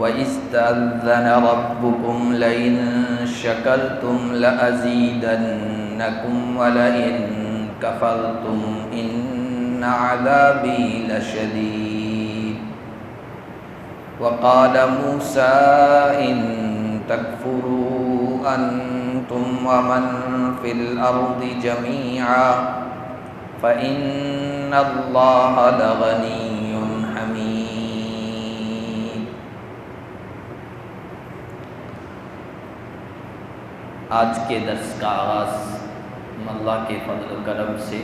وَإِذْتَأَذَّنَ رَبُّكُمْ لَئِن شَكَرْتُمْ لَأَزِيدَنَّكُمْ وَلَئِن كَفَرْتُمْ إِنَّ عَذَابِي لَشَدِيدٌ وَقَالَ مُوسَى إِن تَكْفُرُوا أَنْتُمْ وَمَنْ فِي الْأَرْضِ جَمِيعًا فَإِنَّ اللَّهَ لَغَنِيٌّ حَمِيدٌ۔ آج کے درس کا آغاز اللہ کے فضل و کرم سے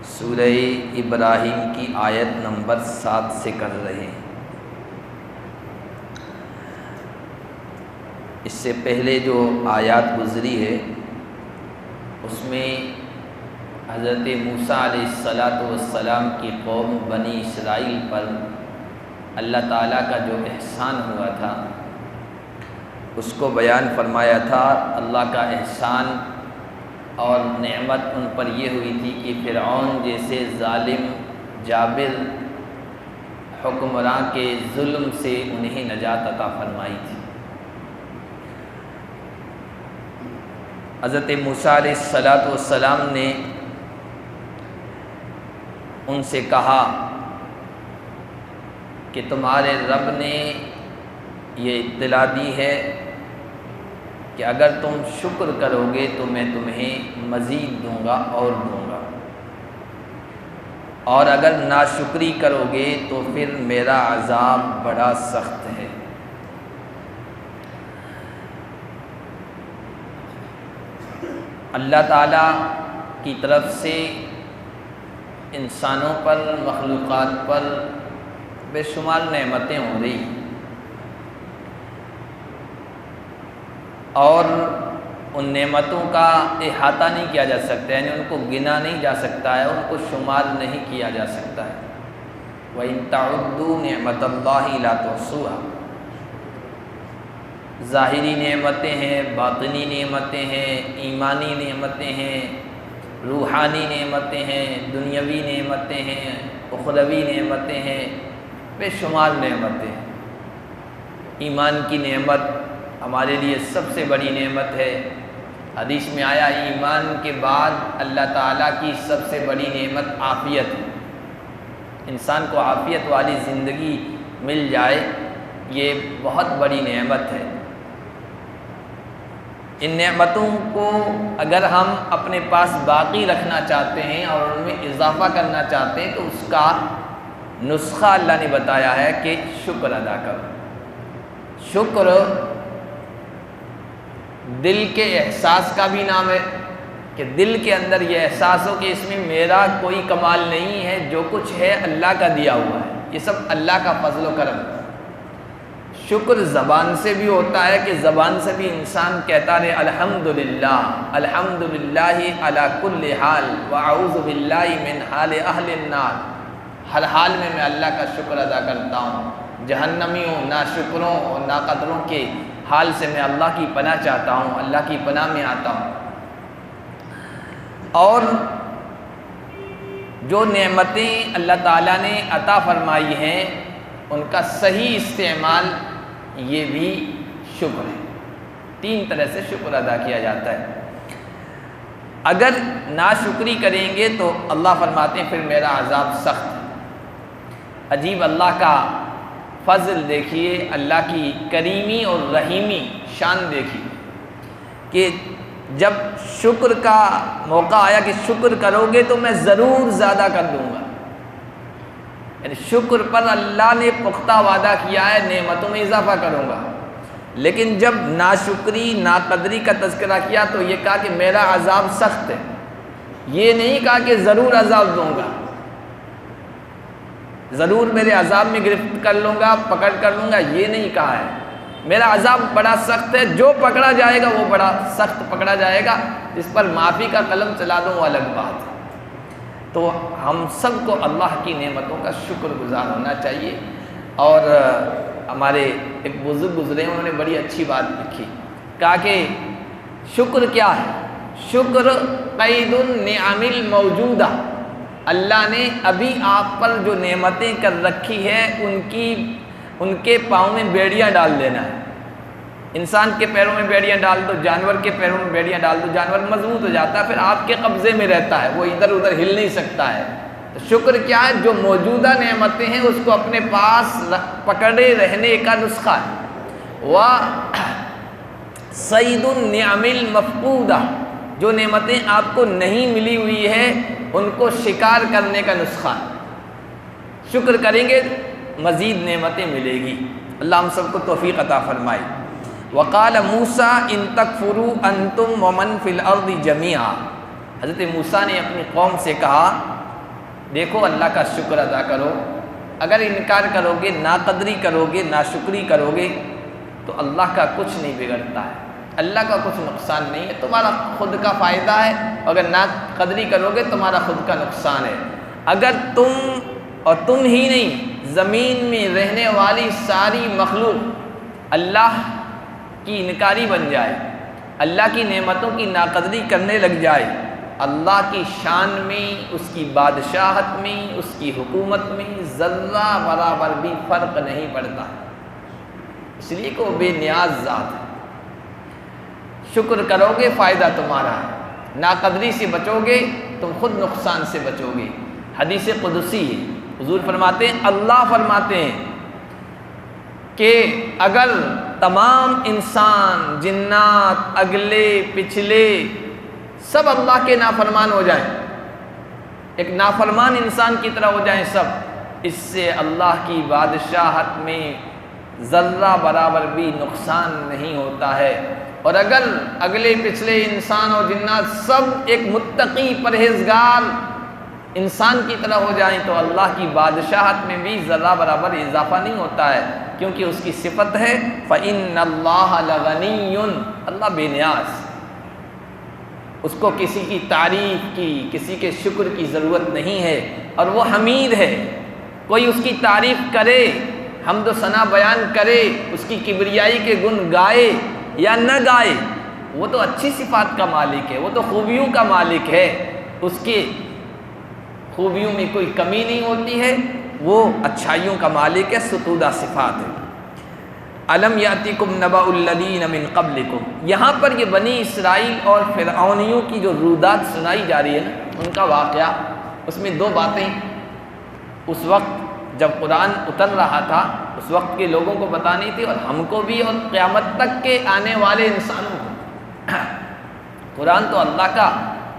سورہ ابراہیم کی آیت نمبر 7 سے کر رہے ہیں۔ اس سے پہلے جو آیات گزری ہے اس میں حضرت موسیٰ علیہ السلام کی قوم بنی اسرائیل پر اللہ تعالیٰ کا جو احسان ہوا تھا اس کو بیان فرمایا تھا۔ اللہ کا احسان اور نعمت ان پر یہ ہوئی تھی کہ فرعون جیسے ظالم جابر حکمراں کے ظلم سے انہیں نجات عطا فرمائی تھی۔ حضرت موسیٰ علیہ السلام نے ان سے کہا کہ تمہارے رب نے یہ اطلاع دی ہے کہ اگر تم شکر کرو گے تو میں تمہیں مزید دوں گا اور دوں گا، اور اگر ناشکری کرو گے تو پھر میرا عذاب بڑا سخت ہے۔ اللہ تعالیٰ کی طرف سے انسانوں پر، مخلوقات پر بے شمار نعمتیں ہو رہی اور ان نعمتوں کا احاطہ نہیں کیا جا سکتا، یعنی ان کو گنا نہیں جا سکتا ہے، ان کو شمار نہیں کیا جا سکتا ہے۔ وَإِن تَعُدُّوا نِعْمَتَ اللَّهِ لَا تُحْصُوهَا۔ ظاہری نعمتیں ہیں، باطنی نعمتیں ہیں، ایمانی نعمتیں ہیں، روحانی نعمتیں ہیں، دنیاوی نعمتیں ہیں، اخروی نعمتیں ہیں، بے شمار نعمتیں ہیں۔ ایمان کی نعمت ہمارے لیے سب سے بڑی نعمت ہے۔ حدیث میں آیا ایمان کے بعد اللہ تعالیٰ کی سب سے بڑی نعمت عافیت ہے۔ انسان کو عافیت والی زندگی مل جائے یہ بہت بڑی نعمت ہے۔ ان نعمتوں کو اگر ہم اپنے پاس باقی رکھنا چاہتے ہیں اور ان میں اضافہ کرنا چاہتے ہیں تو اس کا نسخہ اللہ نے بتایا ہے کہ شکر ادا کرو۔ شکر دل کے احساس کا بھی نام ہے کہ دل کے اندر یہ احساس ہو کہ اس میں میرا کوئی کمال نہیں ہے، جو کچھ ہے اللہ کا دیا ہوا ہے، یہ سب اللہ کا فضل و کرم ہے۔ شکر زبان سے بھی ہوتا ہے کہ زبان سے بھی انسان کہتا رہے الحمدللہ الحمدللہ علی کل حال واعوذ باللہ من حال اہل النار۔ ہر حال میں اللہ کا شکر ادا کرتا ہوں، جہنمیوں، ناشکروں اور ناقدروں کے حال سے میں اللہ کی پناہ چاہتا ہوں، اللہ کی پناہ میں آتا ہوں۔ اور جو نعمتیں اللہ تعالیٰ نے عطا فرمائی ہیں ان کا صحیح استعمال یہ بھی شکر ہے۔ 3 طرح سے شکر ادا کیا جاتا ہے۔ اگر ناشکری کریں گے تو اللہ فرماتے ہیں پھر میرا عذاب سخت ہے۔ عجیب اللہ کا فضل دیکھیے، اللہ کی کریمی اور رحیمی شان دیکھیے کہ جب شکر کا موقع آیا کہ شکر کرو گے تو میں ضرور زیادہ کر دوں گا، یعنی شکر پر اللہ نے پختہ وعدہ کیا ہے نعمتوں میں اضافہ کروں گا۔ لیکن جب ناشکری، ناقدری کا تذکرہ کیا تو یہ کہا کہ میرا عذاب سخت ہے، یہ نہیں کہا کہ ضرور عذاب دوں گا، ضرور میرے عذاب میں گرفت کر لوں گا، پکڑ کر لوں گا، یہ نہیں کہا ہے۔ میرا عذاب بڑا سخت ہے، جو پکڑا جائے گا وہ بڑا سخت پکڑا جائے گا، جس پر معافی کا قلم چلا دوں وہ الگ بات ہے۔ تو ہم سب کو اللہ کی نعمتوں کا شکر گزار ہونا چاہیے۔ اور ہمارے ایک بزرگ گزرے انہوں نے بڑی اچھی بات لکھی، کہا کہ شکر کیا ہے؟ شکر قید النعم الموجودہ، اللہ نے ابھی آپ پر جو نعمتیں کر رکھی ہے ان کی ان کے پاؤں میں بیڑیاں ڈال دینا ہے۔ انسان کے پیروں میں بیڑیاں ڈال دو، جانور کے پیروں میں بیڑیاں ڈال دو، جانور مضبوط ہو جاتا ہے، پھر آپ کے قبضے میں رہتا ہے، وہ ادھر ادھر ہل نہیں سکتا ہے۔ تو شکر کیا ہے؟ جو موجودہ نعمتیں ہیں اس کو اپنے پاس پکڑے رہنے کا نسخہ ہے۔ صید النعم المفقودہ، جو نعمتیں آپ کو نہیں ملی ہوئی ہے ان کو شکار کرنے کا نسخہ ہے۔ شکر کریں گے مزید نعمتیں ملے گی۔ اللہ ہم سب کو توفیق عطا فرمائے۔ وقال موسیٰ ان تکفروا انتم ومن فی الارض جمیعا، حضرت موسیٰ نے اپنی قوم سے کہا دیکھو اللہ کا شکر ادا کرو، اگر انکار کرو گے، ناقدری کرو گے، ناشکری کرو گے تو اللہ کا کچھ نہیں بگڑتا ہے، اللہ کا کچھ نقصان نہیں ہے، تمہارا خود کا فائدہ ہے، اگر ناقدری کرو گے تمہارا خود کا نقصان ہے۔ اگر تم اور تم ہی نہیں، زمین میں رہنے والی ساری مخلوق اللہ کی انکاری بن جائے، اللہ کی نعمتوں کی ناقدری کرنے لگ جائے، اللہ کی شان میں، اس کی بادشاہت میں، اس کی حکومت میں ذرہ برابر بھی فرق نہیں پڑتا، اس لیے کہ وہ بے نیاز ذات ہے۔ شکر کرو گے فائدہ تمہارا ہے، ناقدری سے بچو گے تم خود نقصان سے بچو گے۔ حدیث قدسی ہے، حضور فرماتے ہیں، اللہ فرماتے ہیں کہ اگر تمام انسان، جنات، اگلے پچھلے سب اللہ کے نافرمان ہو جائیں، ایک نافرمان انسان کی طرح ہو جائیں سب، اس سے اللہ کی بادشاہت میں ذرہ برابر بھی نقصان نہیں ہوتا ہے۔ اور اگر اگلے پچھلے انسان اور جنات سب ایک متقی پرہیزگار انسان کی طرح ہو جائیں تو اللہ کی بادشاہت میں بھی ذرہ برابر اضافہ نہیں ہوتا ہے، کیونکہ اس کی صفت ہے فَإِنَّ اللَّهَ لَغَنِيٌّ، اللہ بے نیاز، اس کو کسی کی تعریف کی، کسی کے شکر کی ضرورت نہیں ہے، اور وہ حمید ہے۔ کوئی اس کی تعریف کرے، حمد و ثنا بیان کرے، اس کی کبریائی کے گن گائے یا نہ گائے، وہ تو اچھی صفات کا مالک ہے، وہ تو خوبیوں کا مالک ہے، اس کے خوبیوں میں کوئی کمی نہیں ہوتی ہے، وہ اچھائیوں کا مالک ہے، ستودہ صفات ہے۔ الم یاتکم نبأ الذین من قبلکم، یہاں پر یہ بنی اسرائیل اور فرعونیوں کی جو رودات سنائی جا رہی ہے نا، ان کا واقعہ، اس میں دو باتیں اس وقت جب قرآن اتر رہا تھا اس وقت کے لوگوں کو بتانی تھی، اور ہم کو بھی اور قیامت تک کے آنے والے انسانوں کو۔ قرآن تو اللہ کا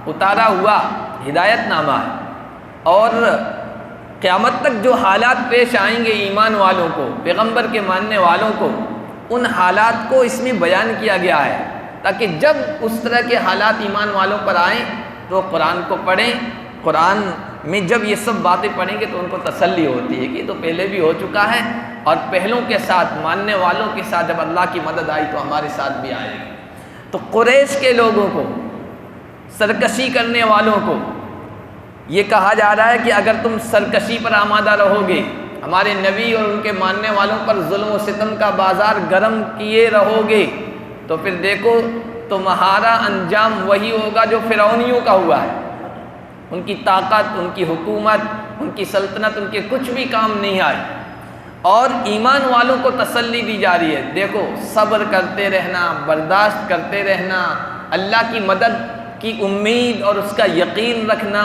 اتارا ہوا ہدایت نامہ ہے، اور قیامت تک جو حالات پیش آئیں گے ایمان والوں کو، پیغمبر کے ماننے والوں کو، ان حالات کو اس میں بیان کیا گیا ہے، تاکہ جب اس طرح کے حالات ایمان والوں پر آئیں تو قرآن کو پڑھیں۔ قرآن میں جب یہ سب باتیں پڑھیں گے تو ان کو تسلی ہوتی ہے کہ یہ تو پہلے بھی ہو چکا ہے، اور پہلوں کے ساتھ، ماننے والوں کے ساتھ جب اللہ کی مدد آئی تو ہمارے ساتھ بھی آئے گی۔ تو قریش کے لوگوں کو، سرکشی کرنے والوں کو یہ کہا جا رہا ہے کہ اگر تم سرکشی پر آمادہ رہو گے، ہمارے نبی اور ان کے ماننے والوں پر ظلم و ستم کا بازار گرم کیے رہو گے تو پھر دیکھو تمہارا انجام وہی ہوگا جو فرعونیوں کا ہوا ہے۔ ان کی طاقت، ان کی حکومت، ان کی سلطنت ان کے کچھ بھی کام نہیں آئی، اور ایمان والوں کو تسلی دی جا رہی ہے، دیکھو صبر کرتے رہنا، برداشت کرتے رہنا، اللہ کی مدد کی امید اور اس کا یقین رکھنا،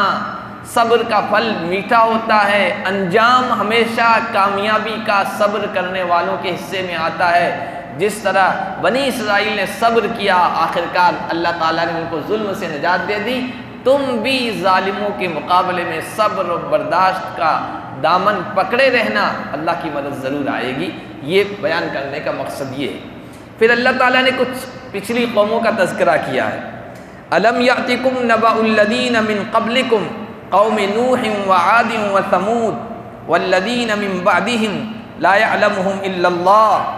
صبر کا پھل میٹھا ہوتا ہے، انجام ہمیشہ کامیابی کا صبر کرنے والوں کے حصے میں آتا ہے۔ جس طرح بنی اسرائیل نے صبر کیا، آخرکار اللہ تعالیٰ نے ان کو ظلم سے نجات دے دی، تم بھی ظالموں کے مقابلے میں صبر و برداشت کا دامن پکڑے رہنا، اللہ کی مدد ضرور آئے گی۔ یہ بیان کرنے کا مقصد یہ ہے۔ پھر اللہ تعالیٰ نے کچھ پچھلی قوموں کا تذکرہ کیا ہے۔ الم یاتکم نبأ الذین من قبلکم قوم نوح وعاد وثمود والذین من بعدہم لا یعلمہم الا اللہ،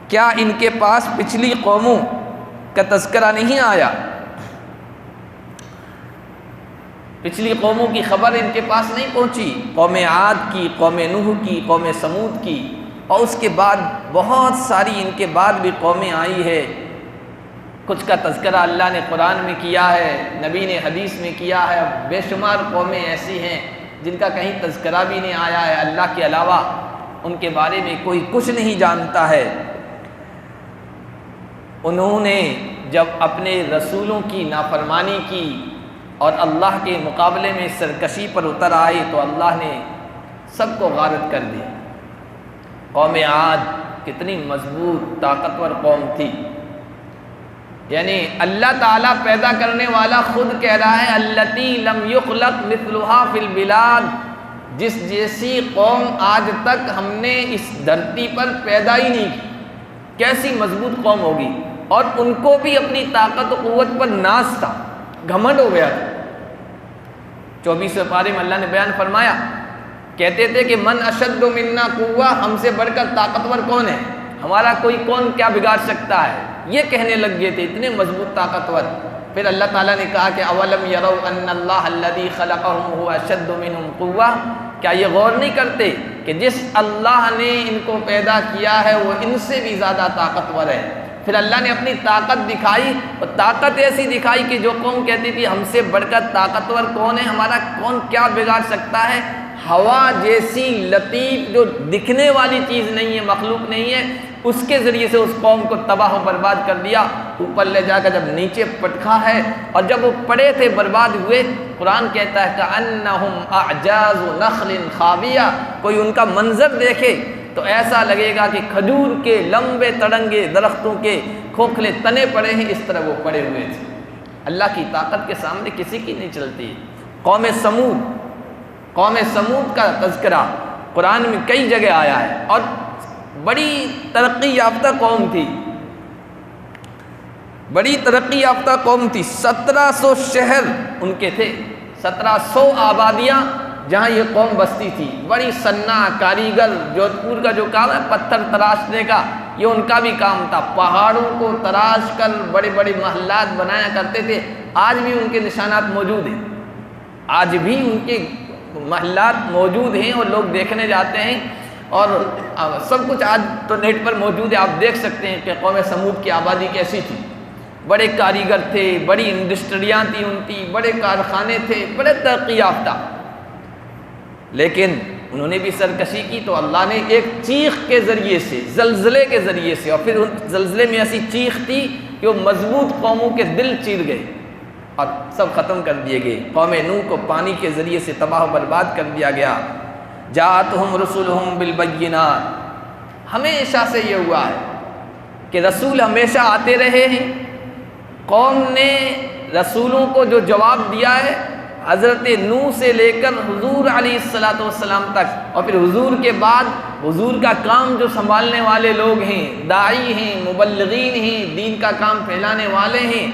کیا ان کے پاس پچھلی قوموں کا تذکرہ نہیں آیا؟ پچھلی قوموں کی خبر ان کے پاس نہیں پہنچی، قوم عاد کی، قوم نوح کی، قوم سمود کی، اور اس کے بعد بہت ساری ان کے بعد بھی قومیں آئی ہے۔ کچھ کا تذکرہ اللہ نے قرآن میں کیا ہے، نبی نے حدیث میں کیا ہے، بے شمار قومیں ایسی ہیں جن کا کہیں تذکرہ بھی نہیں آیا ہے اللہ کے علاوہ۔ ان کے بارے میں کوئی کچھ نہیں جانتا ہے۔ انہوں نے جب اپنے رسولوں کی نافرمانی کی اور اللہ کے مقابلے میں سرکشی پر اتر آئے تو اللہ نے سب کو غارت کر دیا۔ قوم عاد کتنی مضبوط طاقتور قوم تھی، یعنی اللہ تعالیٰ پیدا کرنے والا خود کہہ رہا ہے التی لم یخلق مثلها فی البلاد، جس جیسی قوم آج تک ہم نے اس دھرتی پر پیدا ہی نہیں کی، کیسی مضبوط قوم ہوگی۔ اور ان کو بھی اپنی طاقت و قوت پر ناز تھا، گھمنڈ ہو گیا تھا۔ 24ویں پارے میں اللہ نے بیان فرمایا، کہتے تھے کہ من اشد منا قوہ، ہم سے بڑھ کر طاقتور کون ہے، ہمارا کوئی کون کیا بگاڑ سکتا ہے، یہ کہنے لگ گئے تھے، اتنے مضبوط طاقتور۔ پھر اللہ تعالیٰ نے کہا کہ اولم یروا ان اللہ الذی خلقهم هو اشد منهم قوہ، کیا یہ غور نہیں کرتے کہ جس اللہ نے ان کو پیدا کیا ہے وہ ان سے بھی زیادہ طاقتور ہے۔ پھر اللہ نے اپنی طاقت دکھائی، اور طاقت ایسی دکھائی کہ جو قوم کہتی تھی ہم سے بڑھ کر طاقتور کون ہے، ہمارا کون کیا بگاڑ سکتا ہے، ہوا جیسی لطیف جو دکھنے والی چیز نہیں ہے، مخلوق نہیں ہے، اس کے ذریعے سے اس قوم کو تباہ و برباد کر دیا۔ اوپر لے جا کر جب نیچے پٹکا ہے اور جب وہ پڑے تھے برباد ہوئے، قرآن کہتا ہے کأنہم اعجاز نخل خاویہ، کوئی ان کا منظر دیکھے تو ایسا لگے گا کہ کھجور کے لمبے تڑنگے درختوں کے کھوکھلے تنے پڑے ہیں، اس طرح وہ پڑے ہوئے تھے۔ اللہ کی طاقت کے سامنے کسی کی نہیں چلتی۔ قوم سمود کا تذکرہ قرآن میں کئی جگہ آیا ہے، اور بڑی ترقی یافتہ قوم تھی، بڑی ترقی یافتہ قوم تھی۔ 1700 شہر ان کے تھے، 1700 آبادیاں جہاں یہ قوم بستی تھی، بڑی صنع کاریگر۔ جودھ پور کا جو کام ہے پتھر تراشنے کا، یہ ان کا بھی کام تھا، پہاڑوں کو تراش کر بڑے بڑے محلات بنایا کرتے تھے۔ آج بھی ان کے نشانات موجود ہیں، آج بھی ان کے محلات موجود ہیں اور لوگ دیکھنے جاتے ہیں، اور سب کچھ آج تو نیٹ پر موجود ہے، آپ دیکھ سکتے ہیں کہ قوم سمود کی آبادی کیسی تھی۔ بڑے کاریگر تھے، بڑی انڈسٹریاں تھیں ان کی، بڑے کارخانے تھے، بڑے ترقی یافتہ، لیکن انہوں نے بھی سرکشی کی تو اللہ نے ایک چیخ کے ذریعے سے، زلزلے کے ذریعے سے، اور پھر ان زلزلے میں ایسی چیخ تھی کہ وہ مضبوط قوموں کے دل چیر گئے اور سب ختم کر دیے گئے۔ قوم نوح کو پانی کے ذریعے سے تباہ و برباد کر دیا گیا۔ جاءتہم رسلہم بالبینات، ہمیشہ سے یہ ہوا ہے کہ رسول ہمیشہ آتے رہے ہیں۔ قوم نے رسولوں کو جو جواب دیا ہے، حضرت نوح سے لے کر حضور علیہ السلام تک، اور پھر حضور کے بعد حضور کا کام جو سنبھالنے والے لوگ ہیں، داعی ہیں، مبلغین ہیں، دین کا کام پھیلانے والے ہیں،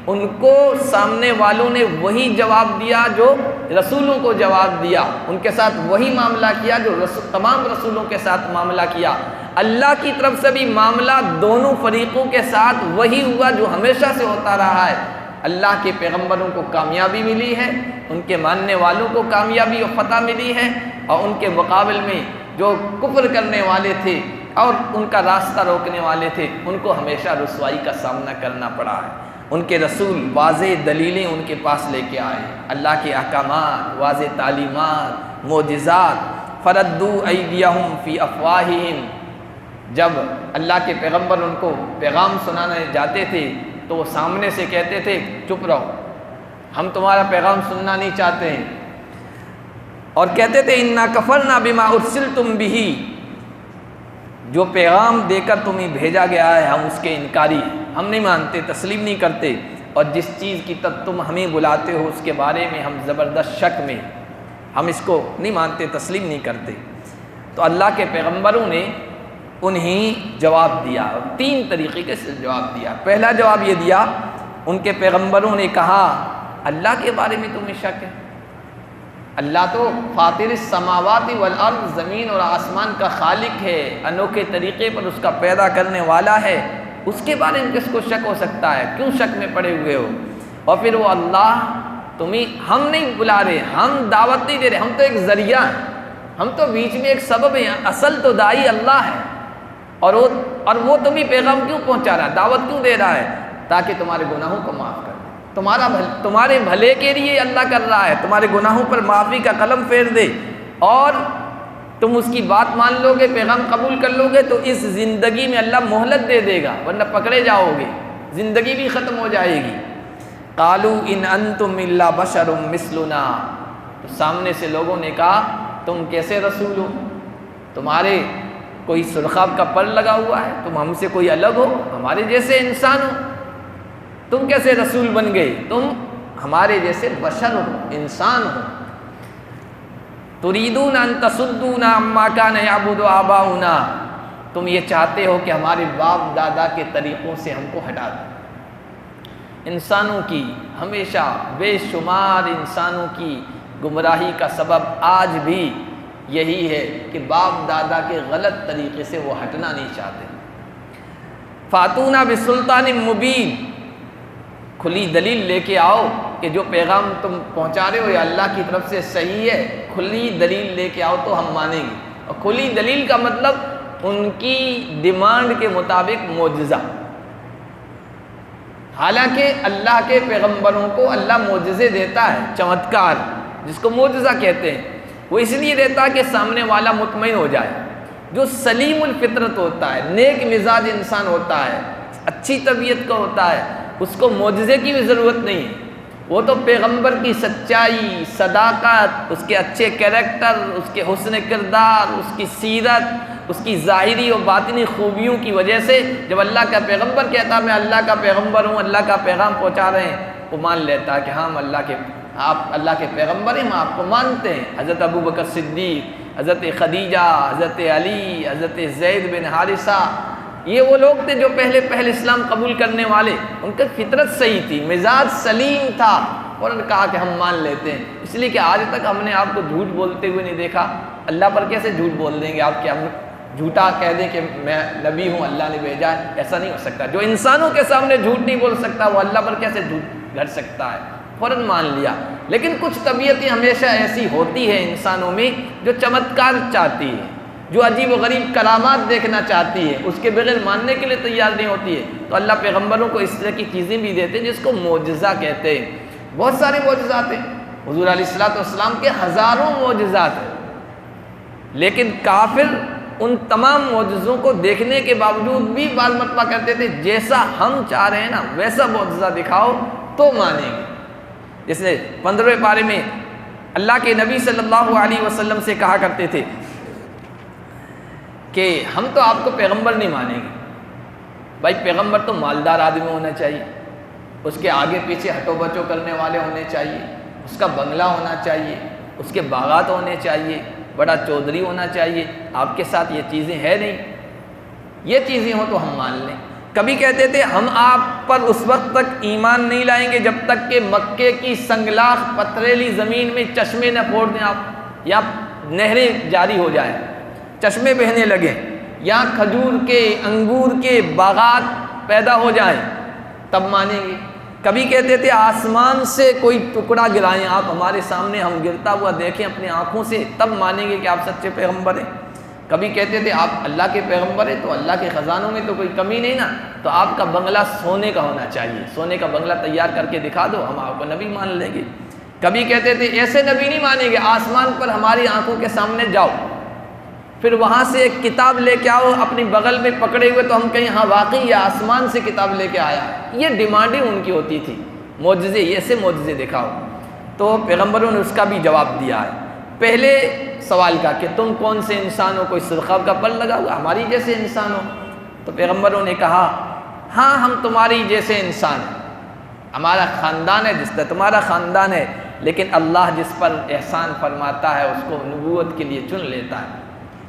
ان کو سامنے والوں نے وہی جواب دیا جو رسولوں کو جواب دیا، ان کے ساتھ وہی معاملہ کیا جو تمام رسولوں کے ساتھ معاملہ کیا۔ اللہ کی طرف سے بھی معاملہ دونوں فریقوں کے ساتھ وہی ہوا جو ہمیشہ سے ہوتا رہا ہے۔ اللہ کے پیغمبروں کو کامیابی ملی ہے، ان کے ماننے والوں کو کامیابی و فتح ملی ہے، اور ان کے مقابل میں جو کفر کرنے والے تھے اور ان کا راستہ روکنے والے تھے، ان کو ہمیشہ رسوائی کا سامنا کرنا پڑا ہے۔ ان کے رسول واضح دلیلیں ان کے پاس لے کے آئے، اللہ کے احکامات، واضح تعلیمات، معجزات۔ فردوا ایدیہم فی افواہہم، جب اللہ کے پیغمبر ان کو پیغام سنانے جاتے تھے تو وہ سامنے سے کہتے تھے چپ رہو، ہم تمہارا پیغام سننا نہیں چاہتے ہیں، اور کہتے تھے انا کفرنا بما ارسلتم بہ، جو پیغام دے کر تمہیں بھیجا گیا ہے ہم اس کے انکاری، ہم نہیں مانتے، تسلیم نہیں کرتے، اور جس چیز کی تب تم ہمیں بلاتے ہو اس کے بارے میں ہم زبردست شک میں، ہم اس کو نہیں مانتے، تسلیم نہیں کرتے۔ تو اللہ کے پیغمبروں نے انہیں جواب دیا، اور 3 طریقے سے جواب دیا۔ پہلا جواب یہ دیا، ان کے پیغمبروں نے کہا اللہ کے بارے میں تمہیں شک ہے؟ اللہ تو فاطر السماوات والارض، زمین اور آسمان کا خالق ہے، انوکھے طریقے پر اس کا پیدا کرنے والا ہے، اس کے بارے میں کس کو شک ہو سکتا ہے؟ کیوں شک میں پڑے ہوئے ہو؟ اور پھر وہ اللہ تمہیں، ہم نہیں بلا رہے، ہم دعوت نہیں دے رہے، ہم تو ایک ذریعہ ہیں، ہم تو بیچ میں ایک سبب ہیں، اصل تو داعی اللہ ہے، اور وہ تمہیں پیغام کیوں پہنچا رہا ہے، دعوت کیوں دے رہا ہے؟ تاکہ تمہارے گناہوں کو معاف کر دے، تمہارے بھلے کے لیے اللہ کر رہا ہے، تمہارے گناہوں پر معافی کا قلم پھیر دے، اور تم اس کی بات مان لو گے، پیغام قبول کر لو گے تو اس زندگی میں اللہ مہلت دے دے گا، ورنہ پکڑے جاؤ گے، زندگی بھی ختم ہو جائے گی۔ قالوا ان انتم الا بشر مثلنا، تو سامنے سے لوگوں نے کہا تم کیسے رسول ہو؟ تمہارے کوئی سرخاب کا پر لگا ہوا ہے؟ تم ہم سے کوئی الگ ہو؟ ہمارے جیسے انسان ہو؟ تم کیسے رسول بن گئے؟ تم ہمارے جیسے بشر ہو، انسان ہو۔ تريدون ان تصدونا عما كان يعبد آباؤنا، تم یہ چاہتے ہو کہ ہمارے باپ دادا کے طریقوں سے ہم کو ہٹا دو۔ انسانوں کی ہمیشہ بے شمار انسانوں کی گمراہی کا سبب آج بھی یہی ہے کہ باپ دادا کے غلط طریقے سے وہ ہٹنا نہیں چاہتے۔ فاتونا بسلطان مبین، کھلی دلیل لے کے آؤ کہ جو پیغام تم پہنچا رہے ہو یا اللہ کی طرف سے صحیح ہے، کھلی دلیل لے کے آؤ تو ہم مانیں گے۔ اور کھلی دلیل کا مطلب ان کی ڈیمانڈ کے مطابق معجزہ۔ حالانکہ اللہ کے پیغمبروں کو اللہ معجزے دیتا ہے، چمتکار جس کو معجزہ کہتے ہیں، وہ اس لیے دیتا ہے کہ سامنے والا مطمئن ہو جائے۔ جو سلیم الفطرت ہوتا ہے، نیک مزاج انسان ہوتا ہے، اچھی طبیعت کا ہوتا ہے، اس کو معجزے کی بھی ضرورت نہیں ہے۔ وہ تو پیغمبر کی سچائی، صداقت، اس کے اچھے کیریکٹر، اس کے حسن کردار، اس کی سیرت، اس کی ظاہری و باطنی خوبیوں کی وجہ سے جب اللہ کا پیغمبر کہتا میں اللہ کا پیغمبر ہوں، اللہ کا پیغام پہنچا رہے ہیں، وہ مان لیتا ہے کہ ہاں آپ اللہ کے پیغمبر ہیں، ہم آپ کو مانتے ہیں۔ حضرت ابوبکر صدیق، حضرت خدیجہ، حضرت علی، حضرت زید بن حارثہ، یہ وہ لوگ تھے جو پہلے اسلام قبول کرنے والے، ان کی فطرت صحیح تھی، مزاج سلیم تھا، اور انہوں نے کہا کہ ہم مان لیتے ہیں۔ اس لیے کہ آج تک ہم نے آپ کو جھوٹ بولتے ہوئے نہیں دیکھا۔ اللہ پر کیسے جھوٹ بول دیں گے آپ کہ ہم جھوٹا کہہ دیں کہ میں نبی ہوں، اللہ نے بھیجا ہے؟ ایسا نہیں ہو سکتا۔ جو انسانوں کے سامنے جھوٹ نہیں بول سکتا وہ اللہ پر کیسے جھوٹ گھڑ سکتا ہے؟ فوراً مان لیا۔ لیکن کچھ طبیعتیں ہمیشہ ایسی ہوتی ہیں انسانوں میں جو چمتکار چاہتی ہے، جو عجیب و غریب کرامات دیکھنا چاہتی ہے، اس کے بغیر ماننے کے لیے تیار نہیں ہوتی ہے، تو اللہ پیغمبروں کو اس طرح کی چیزیں بھی دیتے ہیں جس کو معجزہ کہتے ہیں۔ بہت سارے معجزات ہیں، حضور علیہ السلام کے ہزاروں معجزات ہیں، لیکن کافر ان تمام معجزوں کو دیکھنے کے باوجود بھی بعض مرتبہ کرتے تھے جیسا ہم چاہ رہے ہیں نا ویسا معجزہ دکھاؤ تو مانیں گے۔ جیسے 15ویں پارے میں اللہ کے نبی صلی اللہ علیہ وسلم سے کہا کرتے تھے کہ ہم تو آپ کو پیغمبر نہیں مانیں گے۔ بھائی پیغمبر تو مالدار آدمی ہونا چاہیے، اس کے آگے پیچھے ہٹو بچو کرنے والے ہونے چاہیے، اس کا بنگلہ ہونا چاہیے، اس کے باغات ہونے چاہیے، بڑا چودھری ہونا چاہیے۔ آپ کے ساتھ یہ چیزیں ہیں نہیں، یہ چیزیں ہوں تو ہم مان لیں۔ کبھی کہتے تھے ہم آپ پر اس وقت تک ایمان نہیں لائیں گے جب تک کہ مکے کی سنگلاخ پتھریلی زمین میں چشمے نہ پھوڑ دیں آپ، یا نہریں جاری ہو جائیں، چشمے بہنے لگیں، یا کھجور کے انگور کے باغات پیدا ہو جائیں، تب مانیں گے۔ کبھی کہتے تھے آسمان سے کوئی ٹکڑا گرائیں آپ ہمارے سامنے، ہم گرتا ہوا دیکھیں اپنی آنکھوں سے، تب مانیں گے کہ آپ سچے پیغمبر ہیں۔ کبھی کہتے تھے آپ اللہ کے پیغمبر ہیں تو اللہ کے خزانوں میں تو کوئی کمی نہیں نا، تو آپ کا بنگلہ سونے کا ہونا چاہیے، سونے کا بنگلہ تیار کر کے دکھا دو، ہم آپ کو نبی مان لیں گے۔ کبھی کہتے تھے ایسے نبی نہیں مانیں گے، آسمان پر ہماری آنکھوں کے سامنے جاؤ، پھر وہاں سے ایک کتاب لے کے آؤ اپنی بغل میں پکڑے ہوئے، تو ہم کہیں ہاں واقعی یہ آسمان سے کتاب لے کے آیا۔ یہ ڈیمانڈیں ان کی ہوتی تھی، معجزے، ایسے معجزے دکھاؤ۔ تو پیغمبروں نے اس کا بھی جواب دیا ہے۔ پہلے سوال کا کہ تم کون سے انسان ہو، کوئی سرخاب کا پر لگا ہوا ہماری جیسے انسان ہو؟ تو پیغمبروں نے کہا ہاں ہم تمہاری جیسے انسان ہیں، ہمارا خاندان ہے جس طرح تمہارا خاندان ہے، لیکن اللہ جس پر احسان فرماتا ہے اس کو نبوت کے لیے چن لیتا ہے۔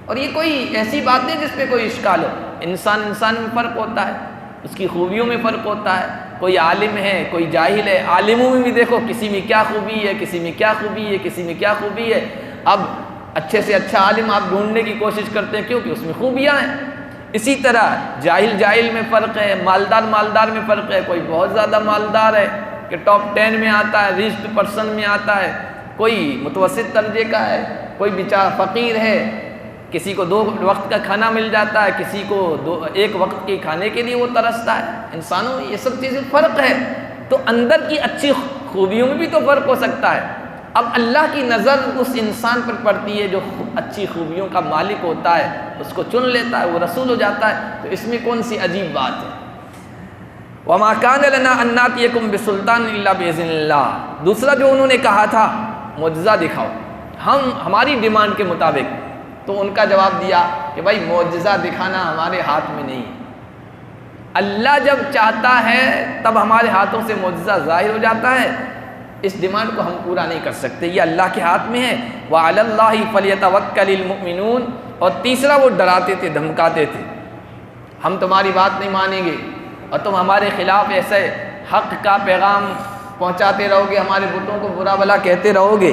اور یہ کوئی ایسی بات نہیں جس پہ کوئی اشکال ہو، انسان میں فرق ہوتا ہے، اس کی خوبیوں میں فرق ہوتا ہے، کوئی عالم ہے کوئی جاہل ہے، عالموں میں بھی دیکھو کسی میں کیا خوبی ہے، کسی میں کیا خوبی ہے، کسی میں کیا خوبی ہے۔ اب اچھے سے اچھا عالم آپ ڈھونڈنے کی کوشش کرتے ہیں کیونکہ اس میں خوبیاں ہیں۔ اسی طرح جاہل میں فرق ہے، مالدار میں فرق ہے، کوئی بہت زیادہ مالدار ہے کہ ٹاپ 10 میں آتا ہے، ریچڈ پرسن میں آتا ہے، کوئی متوسط درجے کا ہے، کوئی بیچارہ فقیر ہے، کسی کو 2 وقت کا کھانا مل جاتا ہے، کسی کو 1 وقت کے کھانے کے لیے وہ ترستا ہے۔ انسانوں میں یہ سب چیزیں فرق ہے، تو اندر کی اچھی خوبیوں میں بھی تو فرق ہو سکتا ہے۔ اب اللہ کی نظر اس انسان پر پڑتی ہے جو اچھی خوبیوں کا مالک ہوتا ہے، اس کو چن لیتا ہے، وہ رسول ہو جاتا ہے، تو اس میں کون سی عجیب بات ہے؟ وَمَا كَانَ لَنَا أَن نَّأْتِيَكُم بِسُلْطَانٍ إِلَّا بِإِذْنِ اللَّهِ۔ دوسرا جو انہوں نے کہا تھا معجزہ دکھاؤ ہماری ڈیمانڈ کے مطابق، تو ان کا جواب دیا کہ بھائی معجزہ دکھانا ہمارے ہاتھ میں نہیں، اللہ جب چاہتا ہے تب ہمارے ہاتھوں سے معجزہ ظاہر ہو جاتا ہے، اس ڈیمانڈ کو ہم پورا نہیں کر سکتے، یہ اللہ کے ہاتھ میں ہے۔ وَعَلَى اللَّهِ فَلْيَتَوَكَّلِ الْمُؤْمِنُونَ۔ اور تیسرا وہ ڈراتے تھے، دھمکاتے تھے، ہم تمہاری بات نہیں مانیں گے اور تم ہمارے خلاف ایسے حق کا پیغام پہنچاتے رہو گے، ہمارے بتوں کو برا بھلا کہتے رہو گے،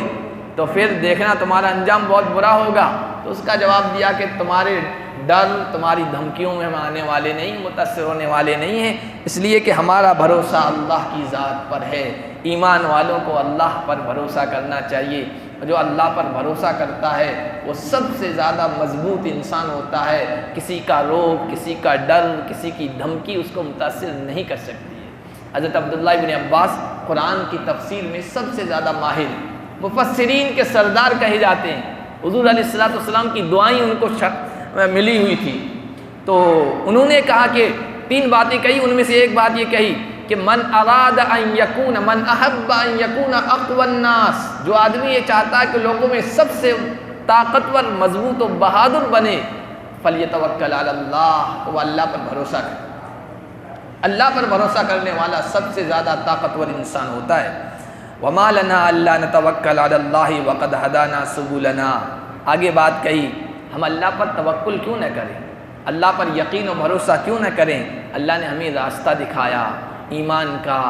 تو پھر دیکھنا تمہارا انجام بہت برا ہوگا۔ تو اس کا جواب دیا کہ تمہارے ڈر، تمہاری دھمکیوں میں ہم آنے والے نہیں، متاثر ہونے والے نہیں ہیں، اس لیے کہ ہمارا بھروسہ اللہ کی ذات پر ہے۔ ایمان والوں کو اللہ پر بھروسہ کرنا چاہیے، جو اللہ پر بھروسہ کرتا ہے وہ سب سے زیادہ مضبوط انسان ہوتا ہے، کسی کا روب، کسی کا ڈر، کسی کی دھمکی اس کو متاثر نہیں کر سکتی ہے۔ حضرت عبداللہ ابن عباس قرآن کی تفسیر میں سب سے زیادہ ماہر، مفسرین کے سردار کہے جاتے ہیں، حضور علیہ السلام کی دعائیں ان کو ملی ہوئی تھی، تو انہوں نے کہا کہ 3 باتیں کہی، ان میں سے ایک بات یہ کہی کہ من احب ان یکون اقوی الناس، جو آدمی یہ چاہتا ہے کہ لوگوں میں سب سے طاقتور، مضبوط و بہادر بنے، فلیتوکل علی اللہ، تو وہ اللہ پر بھروسہ کرے۔ اللہ پر بھروسہ کرنے والا سب سے زیادہ طاقتور انسان ہوتا ہے۔ وما لنا الا نتوکل علی اللہ وقد ہدانا سبلنا۔ آگے بات کہی، ہم اللہ پر توکل کیوں نہ کریں، اللہ پر یقین و بھروسہ کیوں نہ کریں؟ اللہ نے ہمیں راستہ دکھایا، ایمان کا،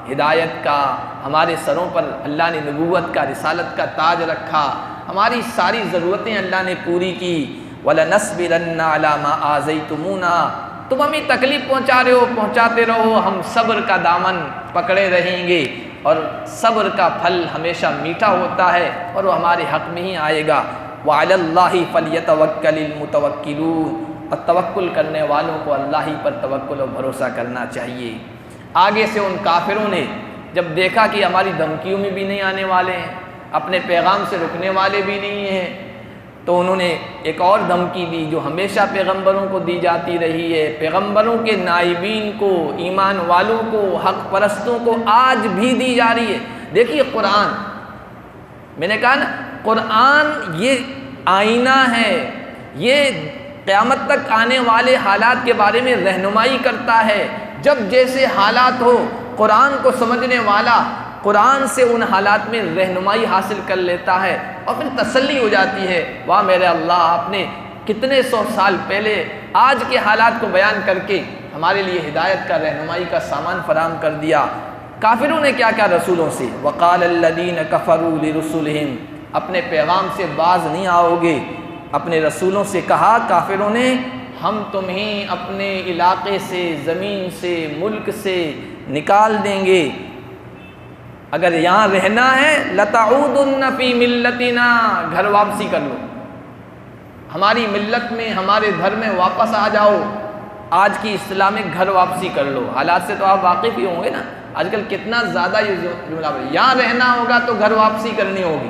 ہدایت کا، ہمارے سروں پر اللہ نے نبوت کا، رسالت کا تاج رکھا، ہماری ساری ضرورتیں اللہ نے پوری کی۔ وَلَنَصْبِرَنَّ عَلَىٰ مَا آذَيْتُمُونَا، تم ہمیں تکلیف پہنچا رہے ہو، پہنچاتے رہو، ہم صبر کا دامن پکڑے رہیں گے، اور صبر کا پھل ہمیشہ میٹھا ہوتا ہے اور وہ ہمارے حق میں ہی آئے گا۔ وَعَلَى اللَّهِ فَلْيَتَوَكَّلِ الْمُتَوَكِّلُونَ، اور توکل کرنے والوں کو اللہ ہی پر توکل و بھروسہ کرنا چاہیے۔ آگے سے ان کافروں نے جب دیکھا کہ ہماری دھمکیوں میں بھی نہیں آنے والے ہیں، اپنے پیغام سے رکنے والے بھی نہیں ہیں، تو انہوں نے ایک اور دھمکی دی جو ہمیشہ پیغمبروں کو دی جاتی رہی ہے، پیغمبروں کے نائبین کو، ایمان والوں کو، حق پرستوں کو آج بھی دی جا رہی ہے۔ دیکھیے قرآن، میں نے کہا نا قرآن یہ آئینہ ہے، یہ قیامت تک آنے والے حالات کے بارے میں رہنمائی کرتا ہے۔ جب جیسے حالات ہو، قرآن کو سمجھنے والا قرآن سے ان حالات میں رہنمائی حاصل کر لیتا ہے اور پھر تسلی ہو جاتی ہے، واہ میرے اللہ، آپ نے کتنے 100 سال پہلے آج کے حالات کو بیان کر کے ہمارے لیے ہدایت کا، رہنمائی کا سامان فراہم کر دیا۔ کافروں نے کیا کہا رسولوں سے؟ وقال الذین کفروا لرسلہم، اپنے پیغام سے باز نہیں آؤ گے، اپنے رسولوں سے کہا کافروں نے، ہم تمہیں اپنے علاقے سے، زمین سے، ملک سے نکال دیں گے، اگر یہاں رہنا ہے لَتَعُودُنَّ فِي مِلَّتِنَا، گھر واپسی کر لو، ہماری ملت میں، ہمارے گھر میں واپس آ جاؤ، آج کی اسلامک گھر واپسی کر لو۔ حالات سے تو آپ واقف ہی ہوں گے نا، آج کل کتنا زیادہ یہ جملہ، یہاں رہنا ہوگا تو گھر واپسی کرنی ہوگی،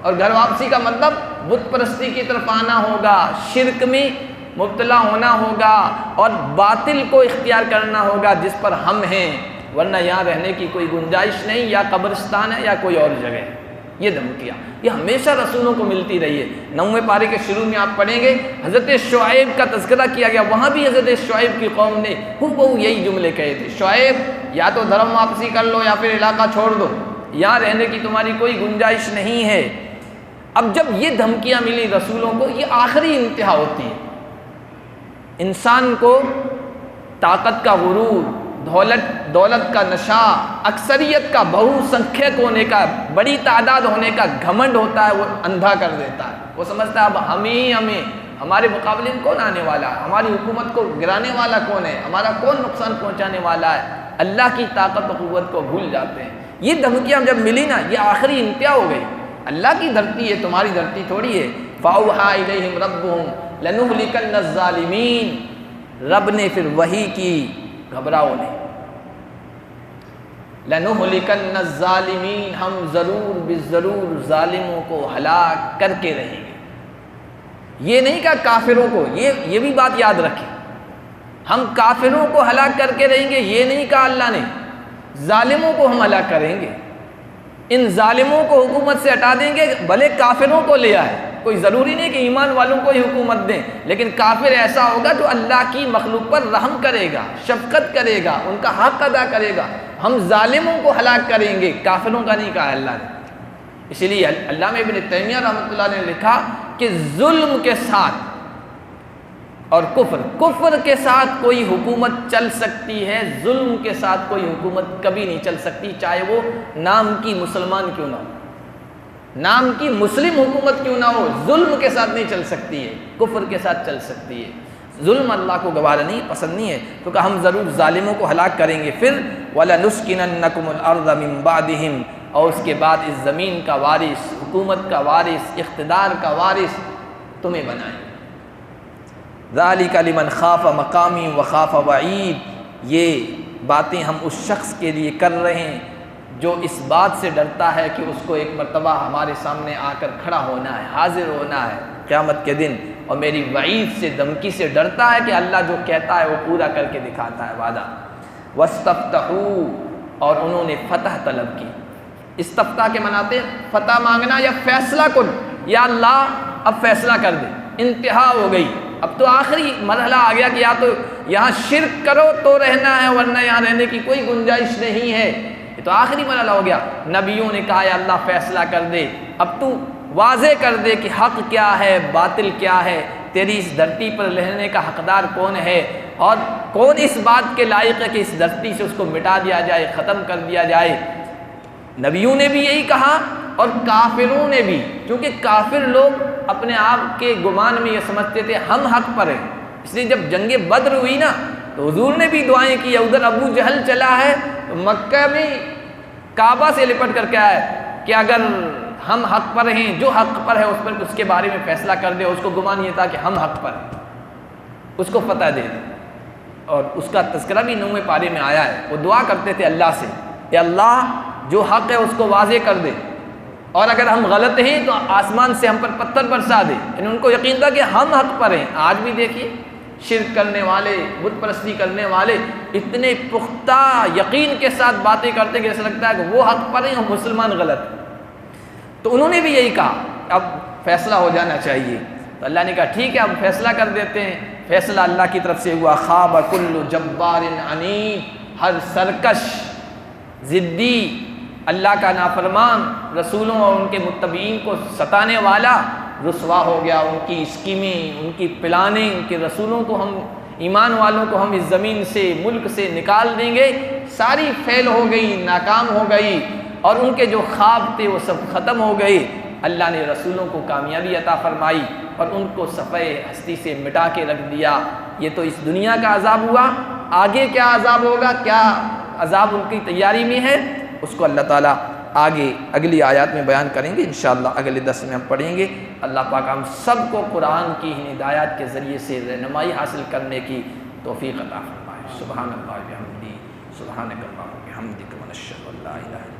اور گھر واپسی کا مطلب بت پرستی کی طرف آنا ہوگا، شرک میں مبتلا ہونا ہوگا، اور باطل کو اختیار کرنا ہوگا جس پر ہم ہیں، ورنہ یہاں رہنے کی کوئی گنجائش نہیں، یا قبرستان ہے یا کوئی اور جگہ ہے۔ یہ دھمکیاں یہ ہمیشہ رسولوں کو ملتی رہی ہے۔ 9ویں پارے کے شروع میں آپ پڑھیں گے حضرت شعیب کا تذکرہ کیا گیا، وہاں بھی حضرت شعیب کی قوم نے ہو یہی جملے کہے تھے، شعیب یا تو دھرم واپسی کر لو یا پھر علاقہ چھوڑ دو، یہاں رہنے کی تمہاری کوئی گنجائش نہیں ہے۔ اب جب یہ دھمکیاں ملی رسولوں کو، یہ آخری انتہا ہوتی ہے۔ انسان کو طاقت کا غرور، دولت کا نشہ، اکثریت کا، بہو سنکھیک ہونے کا، بڑی تعداد ہونے کا گھمنڈ ہوتا ہے، وہ اندھا کر دیتا ہے۔ وہ سمجھتا ہے اب ہمیں ہمارے مقابلے میں کون آنے والا ہے، ہماری حکومت کو گرانے والا کون ہے، ہمارا کون نقصان پہنچانے والا ہے، اللہ کی طاقت و قوت کو بھول جاتے ہیں۔ یہ دھمکیاں جب ملی نا، یہ آخری انتہا ہو گئی۔ اللہ کی دھرتی ہے، تمہاری دھرتی تھوڑی ہے۔ فَأَوْحَىٰ إِلَيْهِمْ رَبُّهُمْ لَنُهْلِكَنَّ الظَّالِمِينَ، رب نے پھر وحی کی، گھبراؤ نہیں، لَنُهْلِكَنَّ الظَّالِمِينَ، ہم ضرور ظالموں کو ہلاک کر کے رہیں گے۔ یہ نہیں کہا کافروں کو، یہ بھی بات یاد رکھیں، ہم کافروں کو ہلاک کر کے رہیں گے یہ نہیں کہا اللہ نے، ظالموں کو ہم ہلاک کریں گے۔ ان ظالموں کو حکومت سے ہٹا دیں گے، بھلے کافروں کو لے آئے، کوئی ضروری نہیں کہ ایمان والوں کو ہی حکومت دیں، لیکن کافر ایسا ہوگا جو اللہ کی مخلوق پر رحم کرے گا، شفقت کرے گا، ان کا حق ادا کرے گا۔ ہم ظالموں کو ہلاک کریں گے، کافروں کا نہیں کہا اللہ نے۔ اسی لیے علامہ ابن تیمیہ رحمۃ اللہ نے لکھا کہ ظلم کے ساتھ اور کفر کے ساتھ کوئی حکومت چل سکتی ہے، ظلم کے ساتھ کوئی حکومت کبھی نہیں چل سکتی، چاہے وہ نام کی مسلمان کیوں نہ ہو، نام کی مسلم حکومت کیوں نہ ہو، ظلم کے ساتھ نہیں چل سکتی ہے، کفر کے ساتھ چل سکتی ہے۔ ظلم اللہ کو گوارا نہیں، پسند نہیں ہے، تو کہ ہم ضرور ظالموں کو ہلاک کریں گے۔ پھر وَلَنُسْكِنَنَّكُمُ الْأَرْضَ مِن بَعْدِهِمْ، اور اس کے بعد اس زمین کا وارث، حکومت کا وارث، اقتدار کا وارث تمہیں بنائیں گے۔ ذَلِكَ لِمَنْ خَافَ مَقَامِي وَخَافَ وَعِيدِ، یہ باتیں ہم اس شخص کے لیے کر رہے ہیں جو اس بات سے ڈرتا ہے کہ اس کو ایک مرتبہ ہمارے سامنے آ کر کھڑا ہونا ہے، حاضر ہونا ہے قیامت کے دن، اور میری وعید سے، دھمکی سے ڈرتا ہے کہ اللہ جو کہتا ہے وہ پورا کر کے دکھاتا ہے وعدہ۔ وَاسْتَفْتَحُوا، اور انہوں نے فتح طلب کی۔ استفتاح کے مناتے فتح مانگنا یا فیصلہ کن، یا اللہ اب فیصلہ کر دے، انتہا ہو گئی، اب تو آخری مرحلہ آ گیا کہ یا تو یہاں شرک کرو تو رہنا ہے، ورنہ یہاں رہنے کی کوئی گنجائش نہیں ہے، یہ تو آخری مرحلہ ہو گیا۔ نبیوں نے کہا یا اللہ فیصلہ کر دے، اب تو واضح کر دے کہ حق کیا ہے، باطل کیا ہے، تیری اس دھرتی پر رہنے کا حقدار کون ہے، اور کون اس بات کے لائق ہے کہ اس دھرتی سے اس کو مٹا دیا جائے، ختم کر دیا جائے۔ نبیوں نے بھی یہی کہا اور کافروں نے بھی، کیونکہ کافر لوگ اپنے آپ کے گمان میں یہ سمجھتے تھے ہم حق پر ہیں، اس لیے جب جنگ بدر ہوئی نا تو حضور نے بھی دعائیں کی، ادھر ابو جہل چلا ہے تو مکہ میں کعبہ سے لپٹ کر کے آئے کہ اگر ہم حق پر ہیں، جو حق پر ہے اس پر اس کے بارے میں فیصلہ کر دے، اس کو گمان یہ تھا کہ ہم حق پر ہیں، اس کو فتح دے دے، اور اس کا تذکرہ بھی 9ویں پارے میں آیا ہے۔ وہ دعا کرتے تھے اللہ سے کہ اللہ جو حق ہے اس کو واضح کر دے، اور اگر ہم غلط ہیں تو آسمان سے ہم پر پتھر برسا دے، یعنی ان کو یقین تھا کہ ہم حق پر ہیں۔ آج بھی دیکھیے شرک کرنے والے، بت پرستی کرنے والے اتنے پختہ یقین کے ساتھ باتیں کرتے کہ ایسا لگتا ہے کہ وہ حق پر ہیں اور مسلمان غلط ہیں۔ تو انہوں نے بھی یہی کہا اب فیصلہ ہو جانا چاہیے، تو اللہ نے کہا ٹھیک ہے اب فیصلہ کر دیتے ہیں۔ فیصلہ اللہ کی طرف سے ہوا، خاب کل جبار عنید، ہر سرکش، ضدی، اللہ کا نافرمان، رسولوں اور ان کے متبعین کو ستانے والا رسوا ہو گیا۔ ان کی اسکیمیں، ان کی پلانیں، ان کے رسولوں کو ہم، ایمان والوں کو ہم اس زمین سے، ملک سے نکال دیں گے، ساری فیل ہو گئی، ناکام ہو گئی، اور ان کے جو خواب تھے وہ سب ختم ہو گئے۔ اللہ نے رسولوں کو کامیابی عطا فرمائی اور ان کو صفحہ ہستی سے مٹا کے رکھ دیا۔ یہ تو اس دنیا کا عذاب ہوا، آگے کیا عذاب ہوگا، کیا عذاب ان کی تیاری میں ہے، اس کو اللہ تعالیٰ آگے اگلی آیات میں بیان کریں گے، انشاءاللہ اگلے درس میں ہم پڑھیں گے۔ اللہ پاک ہم سب کو قرآن کی ہدایات کے ذریعے سے رہنمائی حاصل کرنے کی توفیق عطا فرمائے۔ سبحان اللہ و بحمدہ، سبحانک اللہم و بحمدک، ونشہد ان لا الہ الا انت